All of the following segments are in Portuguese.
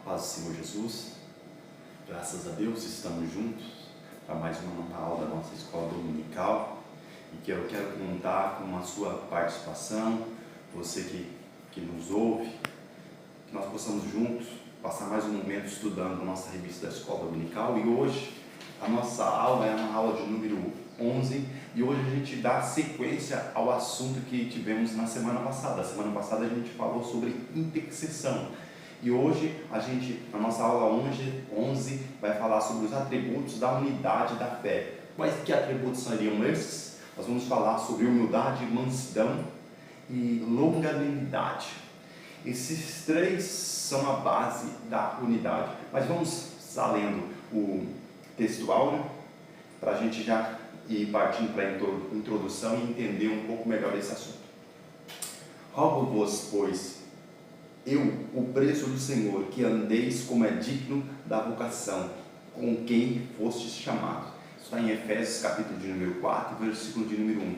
Paz do Senhor Jesus, graças a Deus estamos juntos para mais uma aula da nossa escola dominical e que eu quero contar com a sua participação, você que nos ouve, que nós possamos juntos passar mais um momento estudando a nossa revista da escola dominical. E hoje a nossa aula é uma aula de número 11 e hoje a gente dá sequência ao assunto que tivemos na semana passada. Na semana passada a gente falou sobre intercessão. E hoje, na nossa aula 11, vai falar sobre os atributos da unidade da fé. Quais que atributos seriam esses? Nós vamos falar sobre humildade, mansidão e longanimidade. Esses três são a base da unidade. Mas vamos estar lendo o texto áureo, para a gente já ir partindo para a introdução e entender um pouco melhor esse assunto. Rogo-vos, pois, eu, o preso do Senhor, que andeis como é digno da vocação com quem fostes chamados. Isso está em Efésios capítulo de número 4, versículo de número 1.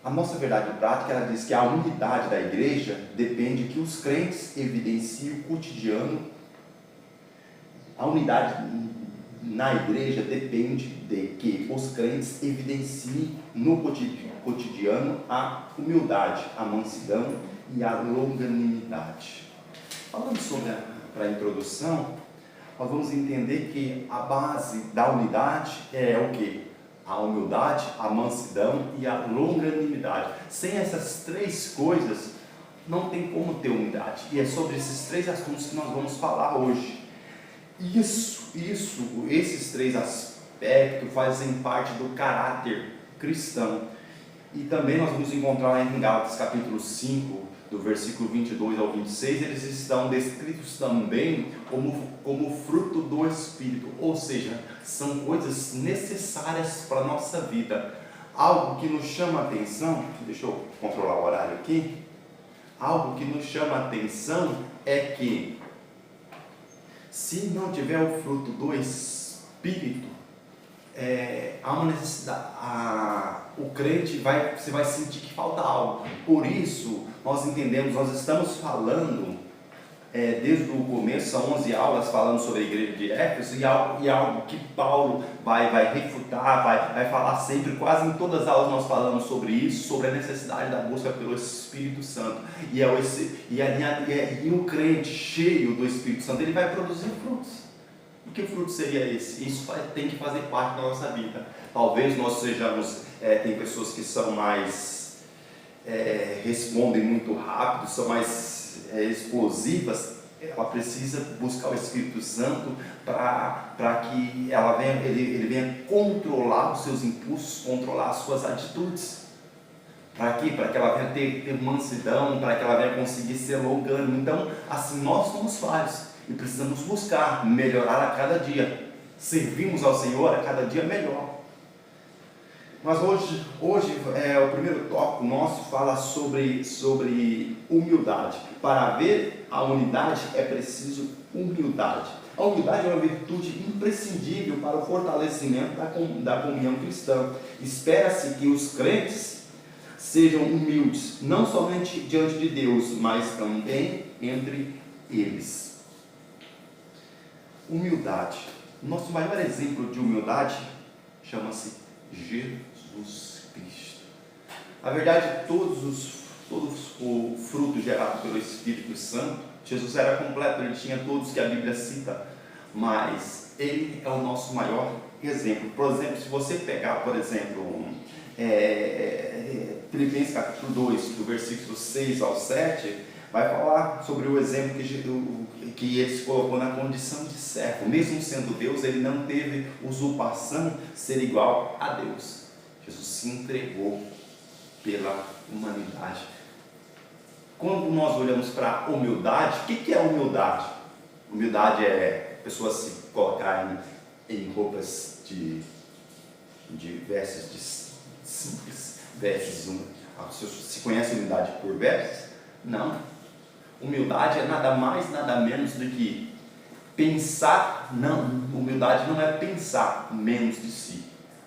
A nossa verdade prática, ela diz que a unidade da igreja depende que os crentes evidenciem o cotidiano. A unidade na igreja depende de que os crentes evidenciem no cotidiano a humildade, a mansidão e a longanimidade. Falando sobre para a introdução, nós vamos entender que a base da unidade é o quê? A humildade, a mansidão e a longanimidade. Sem essas três coisas, não tem como ter unidade. E é sobre esses três assuntos que nós vamos falar hoje. Esses três aspectos fazem parte do caráter cristão. E também nós vamos encontrar em Gálatas capítulo 5, do versículo 22 ao 26, eles estão descritos também como fruto do Espírito, ou seja, são coisas necessárias para a nossa vida. Algo que nos chama a atenção, deixa eu controlar o horário aqui, algo que nos chama a atenção é que se não tiver o fruto do Espírito, há uma necessidade, o crente você vai sentir que falta algo. Por isso, nós entendemos, nós estamos falando, desde o começo, são 11 aulas falando sobre a igreja de Éfeso, e algo que Paulo vai refutar, vai falar sempre, quase em todas as aulas nós falamos sobre isso, sobre a necessidade da busca pelo Espírito Santo. E o crente cheio do Espírito Santo, ele vai produzir frutos. E que fruto seria esse? Isso tem que fazer parte da nossa vida. Talvez nós sejamos, tem pessoas que são mais, respondem muito rápido, são mais explosivas. Ela precisa buscar o Espírito Santo para que ele venha controlar os seus impulsos, controlar as suas atitudes. Para quê? Para que ela venha ter mansidão, para que ela venha conseguir ser longânimo. Então, assim, nós somos falhos e precisamos buscar melhorar a cada dia. Servimos ao Senhor a cada dia melhor. Mas hoje o primeiro tópico nosso fala sobre humildade. Para ver a unidade é preciso humildade. A humildade é uma virtude imprescindível para o fortalecimento da comunhão cristã. Espera-se que os crentes sejam humildes, não somente diante de Deus, mas também entre eles. Humildade. Nosso maior exemplo de humildade chama-se Jesus Cristo. Na verdade, todos o fruto gerado pelo Espírito Santo, Jesus era completo, ele tinha todos que a Bíblia cita, mas ele é o nosso maior exemplo. Por exemplo, se você pegar, por exemplo, Filipenses capítulo 2, do versículo 6 ao 7, vai falar sobre o exemplo que ele se colocou na condição de servo. Mesmo sendo Deus, ele não teve usurpação ser igual a Deus. Jesus se entregou pela humanidade. Quando nós olhamos para a humildade, o que é humildade? Humildade é pessoas se colocarem em roupas de vestes, de simples vestes. Se conhece humildade por vestes? Não. Humildade é nada mais, nada menos do que pensar, humildade não é pensar menos de si,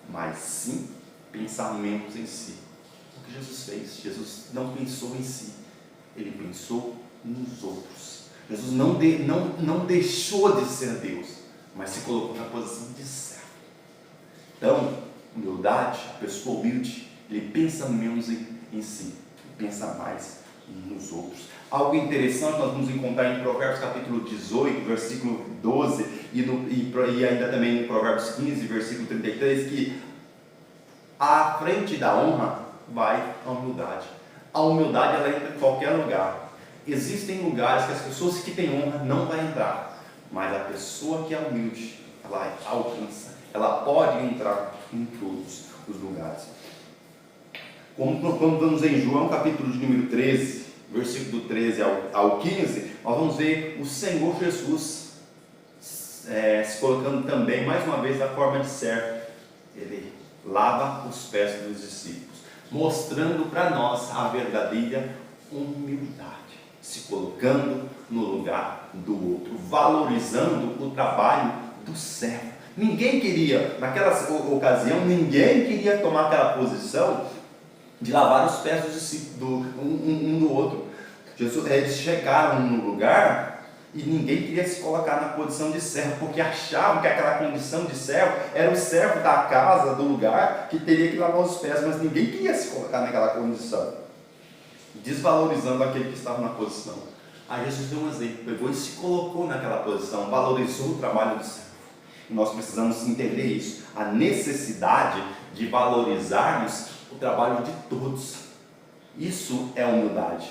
mas sim pensar menos em si. O que Jesus fez? Jesus não pensou em si, ele pensou nos outros. Jesus não deixou de ser Deus, mas se colocou na posição de servo. Então, humildade, a pessoa humilde, ele pensa menos em si, pensa mais nos outros. Algo interessante nós vamos encontrar em Provérbios capítulo 18, versículo 12, e ainda também em Provérbios 15, versículo 33, que à frente da honra vai a humildade. A humildade, ela entra em qualquer lugar. Existem lugares que as pessoas que têm honra não vão entrar, mas a pessoa que é humilde, ela alcança, ela pode entrar em todos os lugares. Quando vamos em João capítulo de número 13, versículo 13 ao 15, nós vamos ver o Senhor Jesus se colocando também, mais uma vez, na forma de servo. Ele lava os pés dos discípulos, mostrando para nós a verdadeira humildade, se colocando no lugar do outro, valorizando o trabalho do servo. Ninguém queria, naquela ocasião, ninguém queria tomar aquela posição de lavar os pés dos discípulos, um do outro. Eles chegaram no lugar e ninguém queria se colocar na posição de servo, porque achavam que aquela condição de servo era o servo da casa, do lugar, que teria que lavar os pés, mas ninguém queria se colocar naquela condição, desvalorizando aquele que estava na posição. Aí Jesus deu um exemplo, pegou e se colocou naquela posição, valorizou o trabalho do servo. E nós precisamos entender isso, a necessidade de valorizarmos o trabalho de todos. Isso é humildade.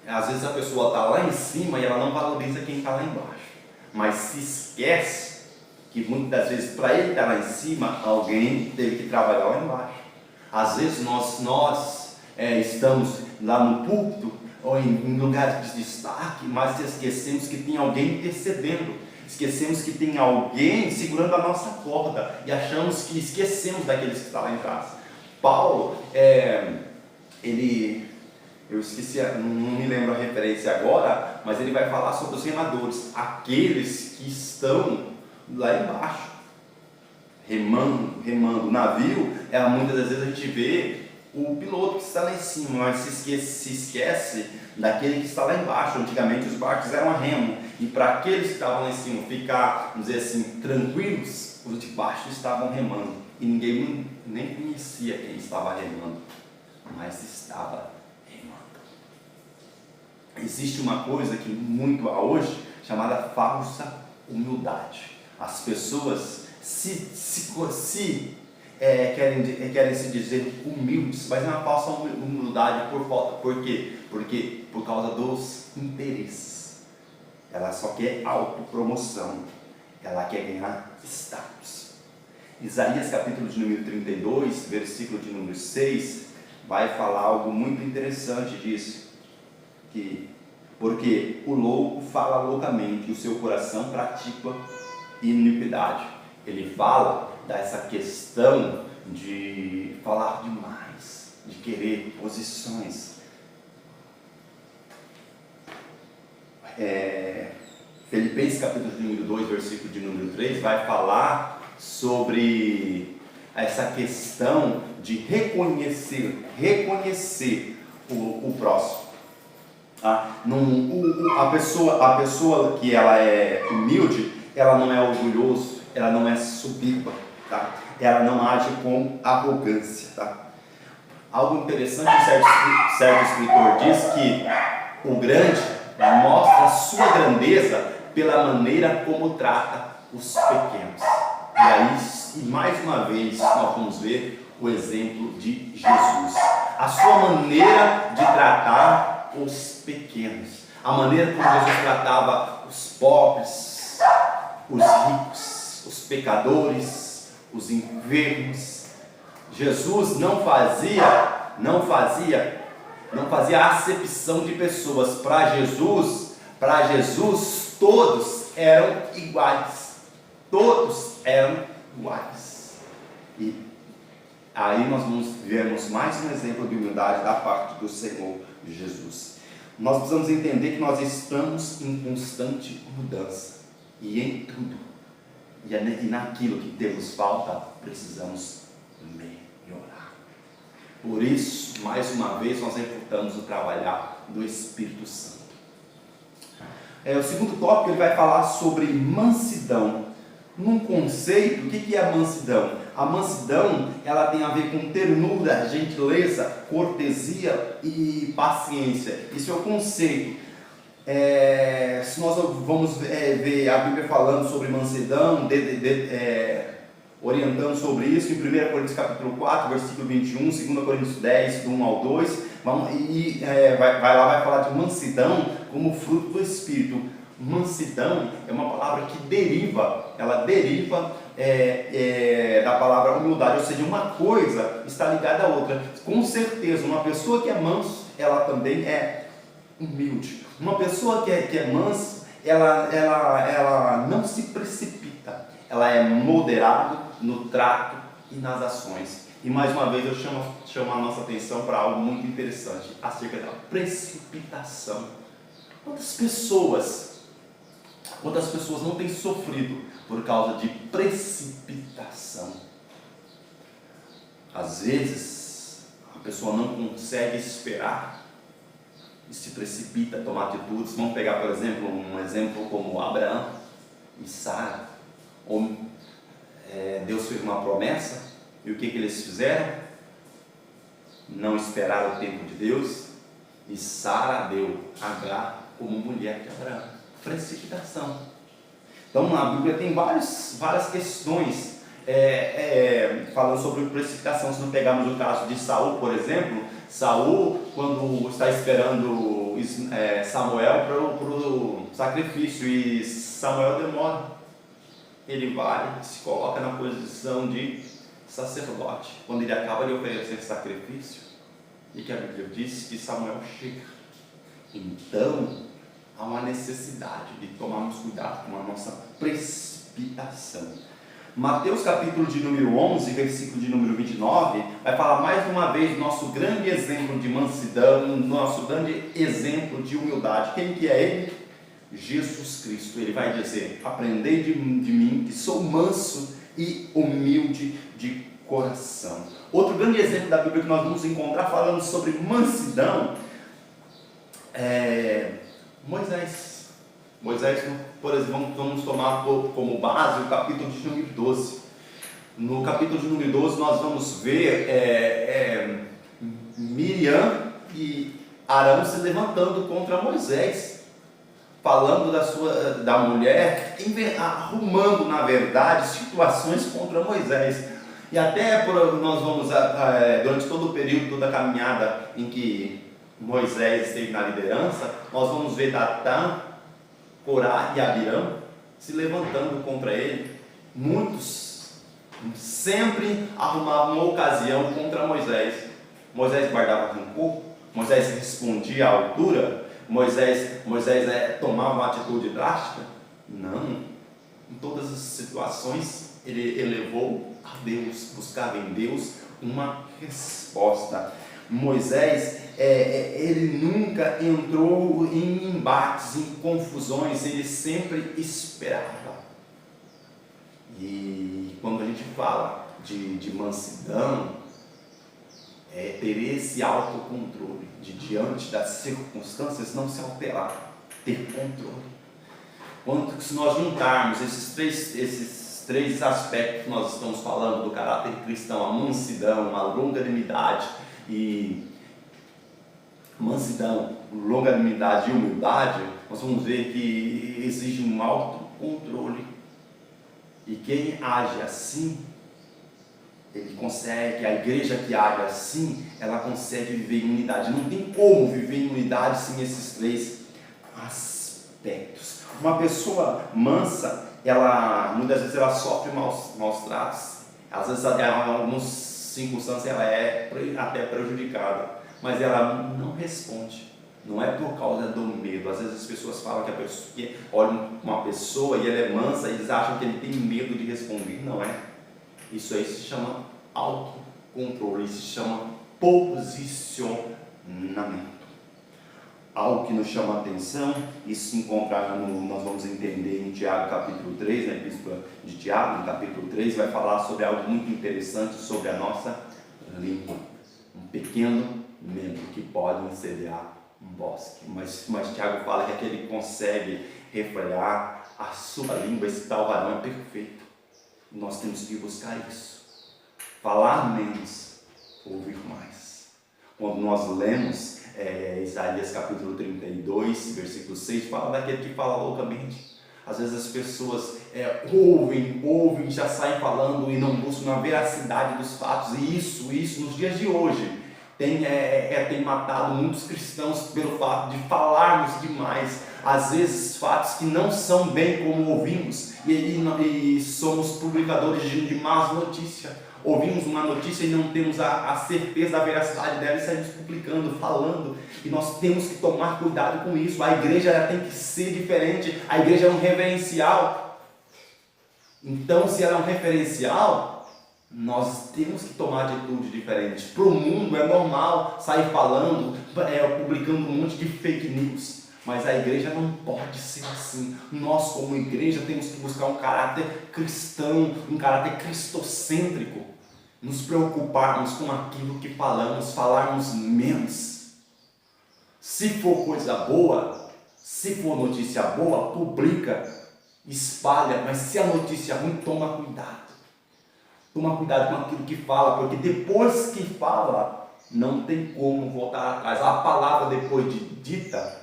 Às vezes a pessoa está lá em cima e ela não valoriza quem está lá embaixo, mas se esquece que muitas das vezes, para ele estar lá em cima, alguém teve que trabalhar lá embaixo. Às vezes nós estamos lá no púlpito ou em lugares de destaque, mas esquecemos que tem alguém intercedendo, esquecemos que tem alguém segurando a nossa corda e achamos que esquecemos daqueles que estão lá em trás. Paulo, eu esqueci, não me lembro a referência agora, mas ele vai falar sobre os remadores, aqueles que estão lá embaixo, remando. O navio, muitas das vezes a gente vê o piloto que está lá em cima, mas se esquece daquele que está lá embaixo. Antigamente os barcos eram a remo, e para aqueles que estavam lá em cima ficar, vamos dizer assim, tranquilos, os de baixo estavam remando, e ninguém nem conhecia quem estava remando, mas estava remando. Existe uma coisa que muito há hoje, chamada falsa humildade. As pessoas querem se dizer humildes, mas é uma falsa humildade por quê? Porque por causa dos interesses. Ela só quer autopromoção, ela quer ganhar status. Isaías capítulo de número 32, versículo de número 6, vai falar algo muito interessante disso, porque o louco fala loucamente, e o seu coração pratica iniquidade. Ele fala dessa questão de falar demais, de querer posições. Filipenses capítulo de número 2, versículo de número 3, vai falar sobre essa questão de reconhecer o próximo. A pessoa que ela é humilde, ela não é orgulhoso, ela não é supimpa, tá? Ela não age com arrogância, tá? Algo interessante, certo escritor diz que o grande mostra a sua grandeza pela maneira como trata os pequenos. E aí, mais uma vez, nós vamos ver o exemplo de Jesus, a sua maneira de tratar os pequenos, a maneira como Jesus tratava os pobres, os ricos, os pecadores, os enfermos. Jesus não fazia acepção de pessoas. Para Jesus todos eram iguais. E aí nós vemos mais um exemplo de humildade da parte do Senhor Jesus. Nós precisamos entender que nós estamos em constante mudança, e em tudo, e naquilo que temos falta, precisamos melhorar. Por isso, mais uma vez, nós reforçamos o trabalhar do Espírito Santo. O segundo tópico ele vai falar sobre mansidão. Num conceito, o que é a mansidão? A mansidão ela tem a ver com ternura, gentileza, cortesia e paciência. Isso é o conceito. Se nós vamos ver a Bíblia falando sobre mansidão, orientando sobre isso em 1 Coríntios capítulo 4, versículo 21, 2 Coríntios 10, do 1 ao 2, vai falar de mansidão como fruto do Espírito. Mansidão é uma palavra que deriva da palavra humildade, ou seja, uma coisa está ligada à outra. Com certeza, uma pessoa que é manso, ela também é humilde. Uma pessoa que é mansa, ela não se precipita, ela é moderada no trato e nas ações. E mais uma vez eu chamo a nossa atenção para algo muito interessante, acerca da precipitação. Quantas pessoas não têm sofrido por causa de precipitação? Às vezes a pessoa não consegue esperar e se precipita a tomar atitudes. Vamos pegar, por exemplo, um exemplo como Abraão e Sara. Deus fez uma promessa e o que eles fizeram? Não esperaram o tempo de Deus e Sara deu Agar como mulher de Abraão. Precipitação. Então a Bíblia tem várias questões falando sobre precipitação. Se não pegarmos o caso de Saul, por exemplo, Saul, quando está esperando Samuel para o sacrifício e Samuel demora, ele vai e se coloca na posição de sacerdote. Quando ele acaba de oferecer sacrifício, e que a Bíblia diz que Samuel chega. Então há uma necessidade de tomarmos cuidado com a nossa precipitação. Mateus capítulo de número 11, versículo de número 29, vai falar mais uma vez do nosso grande exemplo de mansidão, nosso grande exemplo de humildade. Quem que é ele? Jesus Cristo. Ele vai dizer: aprendei de mim, que sou manso e humilde de coração. Outro grande exemplo da Bíblia que nós vamos encontrar falando sobre mansidão é Moisés, por exemplo, vamos tomar como base o capítulo de número 12. No capítulo de número 12 nós vamos ver Miriam e Arão se levantando contra Moisés, falando da mulher, arrumando na verdade situações contra Moisés. E até nós vamos, durante todo o período, toda a caminhada em que Moisés esteve na liderança, nós vamos ver Datã, Corá e Abirão se levantando contra ele. Muitos sempre arrumavam uma ocasião contra Moisés. Moisés guardava rancor, Moisés respondia à altura, Moisés tomava uma atitude drástica? Não. Em todas as situações ele elevou a Deus, buscava em Deus uma resposta. Moisés, ele nunca entrou em embates, em confusões, ele sempre esperava. E quando a gente fala de mansidão, ter esse autocontrole, de diante das circunstâncias não se alterar, ter controle. Se nós juntarmos esses três aspectos que nós estamos falando do caráter cristão, a mansidão, a longanimidade e humildade, nós vamos ver que exige um autocontrole. E quem age assim, ele consegue, a igreja que age assim, ela consegue viver em unidade. Não tem como viver em unidade sem esses três aspectos. Uma pessoa mansa, muitas vezes ela sofre maus tratos, às vezes em algumas circunstâncias ela é até prejudicada, mas ela não responde. Não é por causa do medo. Às vezes as pessoas falam que olham uma pessoa e ela é mansa e eles acham que ele tem medo de responder. Não é. Isso aí se chama autocontrole, isso se chama posicionamento. Algo que nos chama a atenção, isso se encontra, nós vamos entender em Tiago capítulo 3, na epístola de Tiago, no capítulo 3, vai falar sobre algo muito interessante, sobre a nossa língua. Um pequeno membro que pode incendiar bosque. Mas Tiago fala que aquele que consegue refrear a sua língua, esse tal varão é perfeito. Nós temos que buscar isso. Falar menos, ouvir mais. Quando nós lemos Isaías capítulo 32, versículo 6, fala daquele que fala loucamente. Às vezes as pessoas ouvem, já saem falando e não buscam a veracidade dos fatos. E isso nos dias de hoje tem matado muitos cristãos pelo fato de falarmos demais. Às vezes fatos que não são bem como ouvimos e somos publicadores de más notícias. Ouvimos uma notícia e não temos a certeza da veracidade dela e saímos publicando, falando. E nós temos que tomar cuidado com isso. A igreja ela tem que ser diferente. A igreja é um referencial. Então, se ela é um referencial, nós temos que tomar atitude diferente. Para o mundo é normal sair falando, publicando um monte de fake news. Mas a igreja não pode ser assim. Nós, como igreja, temos que buscar um caráter cristão, um caráter cristocêntrico. Nos preocuparmos com aquilo que falamos, falarmos menos. Se for coisa boa, se for notícia boa, publica, espalha. Mas se a notícia é ruim, toma cuidado. Toma cuidado com aquilo que fala, porque depois que fala, não tem como voltar atrás. A palavra depois de dita,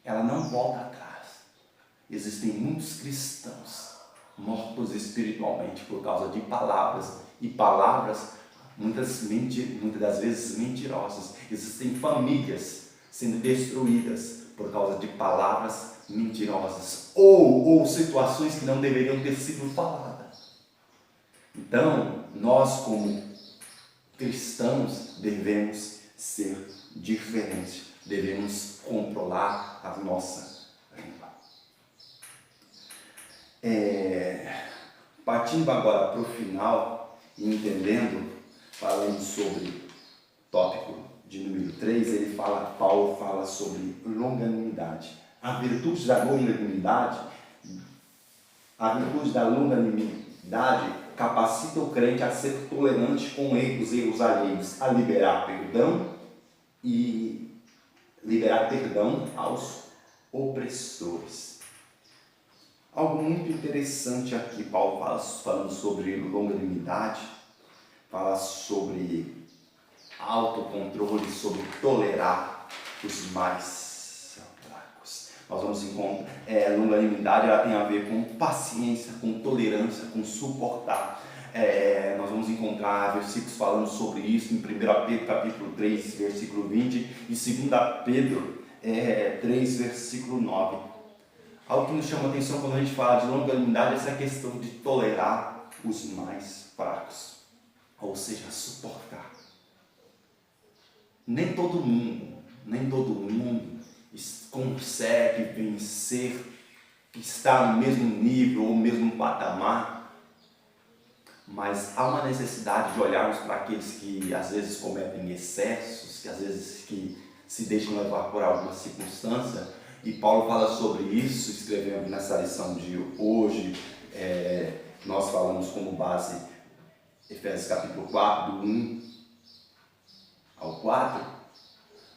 ela não volta atrás. Existem muitos cristãos mortos espiritualmente por causa de palavras, e palavras muitas das vezes mentirosas. Existem famílias sendo destruídas por causa de palavras mentirosas ou situações que não deveriam ter sido faladas. Então, nós como cristãos devemos ser diferentes, devemos controlar a nossa língua. Partindo agora para o final e entendendo, falando sobre o tópico de número 3, Paulo fala sobre longanimidade. A virtude da longanimidade capacita o crente a ser tolerante com erros alheios, a liberar perdão aos opressores. Algo muito interessante aqui, Paulo falando sobre longanimidade, fala sobre autocontrole, sobre tolerar os mais fracos. Nós vamos encontrar, longanimidade ela tem a ver com paciência, com tolerância, com suportar. Nós vamos encontrar versículos falando sobre isso em 1 Pedro capítulo 3, versículo 20 e 2 Pedro 3, versículo 9. Algo que nos chama a atenção quando a gente fala de longanimidade é essa questão de tolerar os mais fracos, ou seja, suportar. Nem todo mundo consegue vencer, estar no mesmo nível ou mesmo patamar, mas há uma necessidade de olharmos para aqueles que às vezes cometem excessos, que às vezes que se deixam levar por alguma circunstância. E Paulo fala sobre isso, escrevendo nessa lição de hoje. Nós falamos como base Efésios capítulo 4, do 1 ao 4.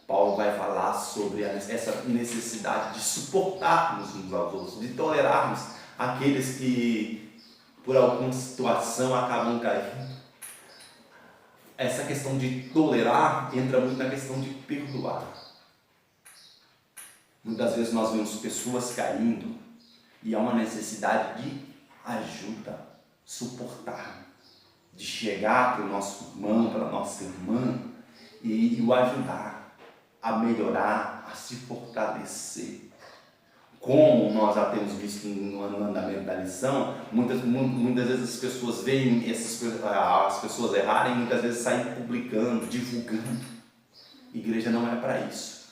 Paulo vai falar sobre essa necessidade de suportarmos uns aos outros, de tolerarmos aqueles que por alguma situação acabam caindo. Essa questão de tolerar entra muito na questão de perdoar. Muitas vezes nós vemos pessoas caindo e há uma necessidade de ajuda, suportar, de chegar para o nosso irmão, para a nossa irmã e o ajudar a melhorar, a se fortalecer. Como nós já temos visto no andamento da lição, muitas vezes as pessoas veem as pessoas errarem, muitas vezes saem publicando, divulgando. Igreja não é para isso.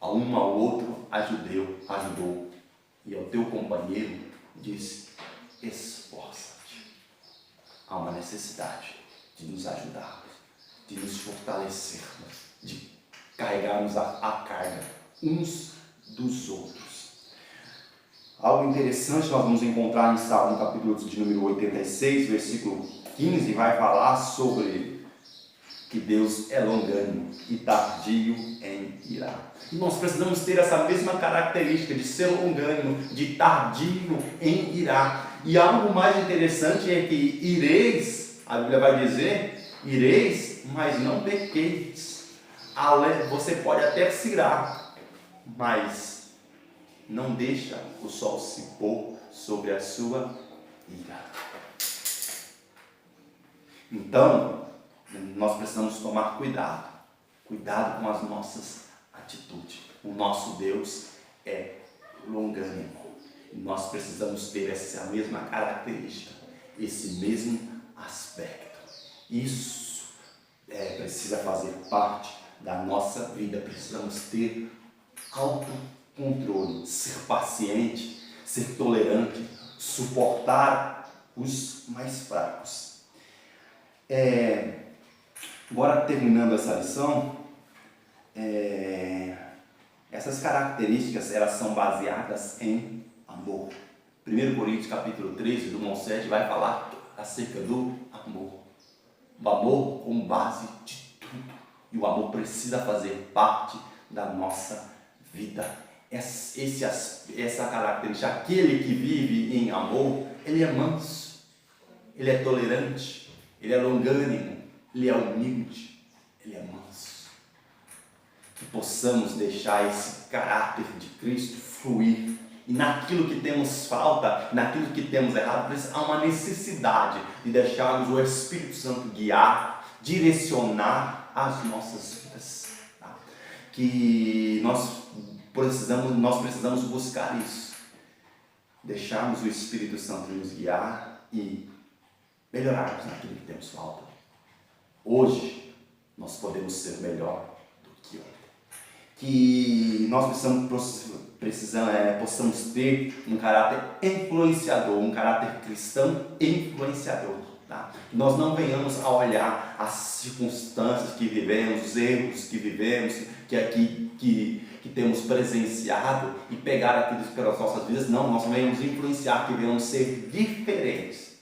A um ao outro ajudou, e ao teu companheiro disse: esforça-te. Há uma necessidade de nos ajudarmos, de nos fortalecermos, de carregarmos a carga uns dos outros. Algo interessante nós vamos encontrar em Salmo, capítulo de número 86, versículo 15, vai falar sobre que Deus é longânimo e tardio em irar. E nós precisamos ter essa mesma característica de ser longânimo, de tardio em irar. E algo mais interessante é que ireis, a Bíblia vai dizer, ireis, mas não pequeis. Você pode até se irar, mas não deixa o sol se pôr sobre a sua ira. Então, nós precisamos tomar cuidado com as nossas atitudes. O nosso Deus é longânimo. E nós precisamos ter essa mesma característica, esse mesmo aspecto. Isso precisa fazer parte da nossa vida. Precisamos ter autocontrole, ser paciente, ser tolerante, suportar os mais fracos. Agora, terminando essa lição, essas características elas são baseadas em amor. 1 Coríntios capítulo 13, do 1 ao 7, vai falar acerca do amor. O amor como base de tudo. E o amor precisa fazer parte da nossa vida. Essa característica, aquele que vive em amor, ele é manso, ele é tolerante, ele é longânimo, ele é humilde, ele é manso. Que possamos deixar esse caráter de Cristo fluir. E naquilo que temos falta, naquilo que temos errado, há uma necessidade de deixarmos o Espírito Santo guiar, direcionar as nossas vidas. Tá? Que nós precisamos buscar isso. Deixarmos o Espírito Santo nos guiar e melhorarmos naquilo que temos falta. Hoje, nós podemos ser melhor do que ontem. Que nós possamos ter um caráter influenciador, um caráter cristão influenciador. Tá? Que nós não venhamos a olhar as circunstâncias que vivemos, os erros que vivemos, que temos presenciado e pegar aquilo pelas nossas vidas. Não, nós venhamos influenciar, que venhamos ser diferentes.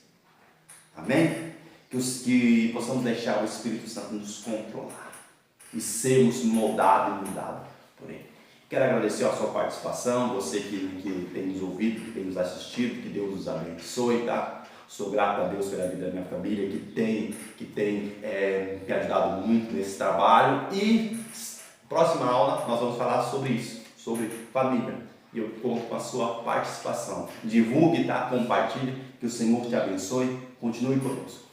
Amém? Que possamos deixar o Espírito Santo nos controlar e sermos moldados e mudados por Ele. Quero agradecer a sua participação, você que tem nos ouvido, que tem nos assistido, que Deus nos abençoe, tá? Sou grato a Deus pela vida da minha família, que tem me ajudado muito nesse trabalho. E próxima aula nós vamos falar sobre isso, sobre família. E eu conto com a sua participação. Divulgue, tá? Compartilhe, que o Senhor te abençoe. Continue conosco.